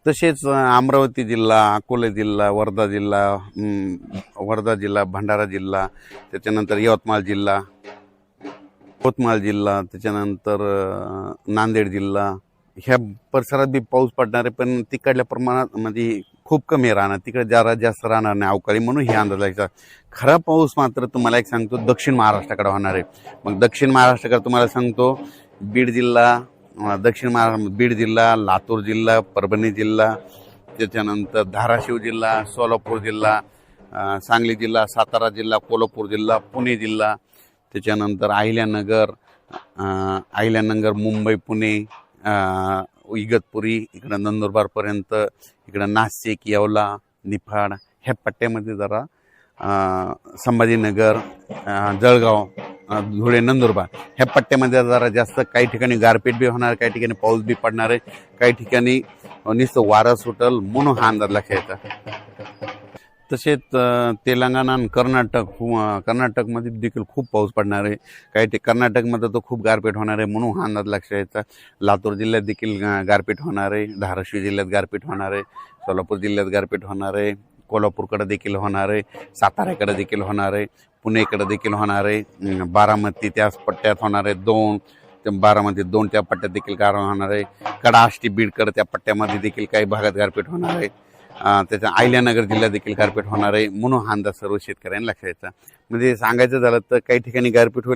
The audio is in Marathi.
तसेच अमरावती जिल्हा, अकोला जिल्हा, वर्धा जिल्हा, भंडारा जिल्हा, त्याच्यानंतर यवतमाळ जिल्हा, त्याच्यानंतर नांदेड जिल्हा, ह्या परिसरात बी पाऊस पडणार आहे, पण तिकडल्या प्रमाणात म्हणजे खूप कमी राहणार, तिकडे जरा जास्त राहणार नाही अवकाळी, म्हणून हे अंदाज लागतात. खरा पाऊस मात्र तुम्हाला एक सांगतो दक्षिण महाराष्ट्राकडे होणार आहे. मग दक्षिण महाराष्ट्राकडे तुम्हाला सांगतो बीड जिल्हा, बीड जिल्हा, लातूर जिल्हा, परभणी जिल्हा, त्याच्यानंतर धाराशिव जिल्हा, सोलापूर जिल्हा, सांगली जिल्हा, सातारा जिल्हा, कोल्हापूर जिल्हा, पुणे जिल्हा, त्याच्यानंतर अहिल्यानगर, मुंबई, पुणे, इगतपुरी, इकडं नंदुरबारपर्यंत, इकडं नाशिक, येवला, निफाड ह्या पट्ट्यामध्ये जरा संभाजीनगर, जळगाव, धुळे, नंदुरबार ह्या पट्ट्यामध्ये जरा जास्त काही ठिकाणी गारपीट बी होणार, काही ठिकाणी पाऊस बी पडणार आहे, काही ठिकाणी नुसतं वारं सुटल, म्हणून हा अंदाज लक्षात येतो. तसेच तेलंगणा आणि कर्नाटकमध्ये देखील खूप पाऊस पडणार आहे, काही कर्नाटकमध्ये तर खूप गारपीट होणार आहे, म्हणून हा अंदाज लक्षात येतं. लातूर जिल्ह्यात देखील गारपीट होणार आहे, धाराशिव जिल्ह्यात गारपीट होणार आहे, सोलापूर जिल्ह्यात गारपीट होणार आहे, कोल्हापूरकडे देखील होणार आहे, साताऱ्याकडे देखील होणार आहे, पुणेकडे देखील होणार आहे, बारामती त्याच पट्ट्यात होणार आहे, बारामती 2 त्या पट्ट्यात देखील गार होणार आहे, कडाष्टी बीडकडे त्या पट्ट्यामध्ये देखील काही भागात गारपीट होणार आहे, त्याच्या अहिल्यानगर जिल्ह्यात देखील गारपीट होणार आहे, म्हणून हा अंदाज सर्व शेतकऱ्यांना लक्षात येतं. म्हणजे सांगायचं झालं तर काही ठिकाणी गारपीट होईल,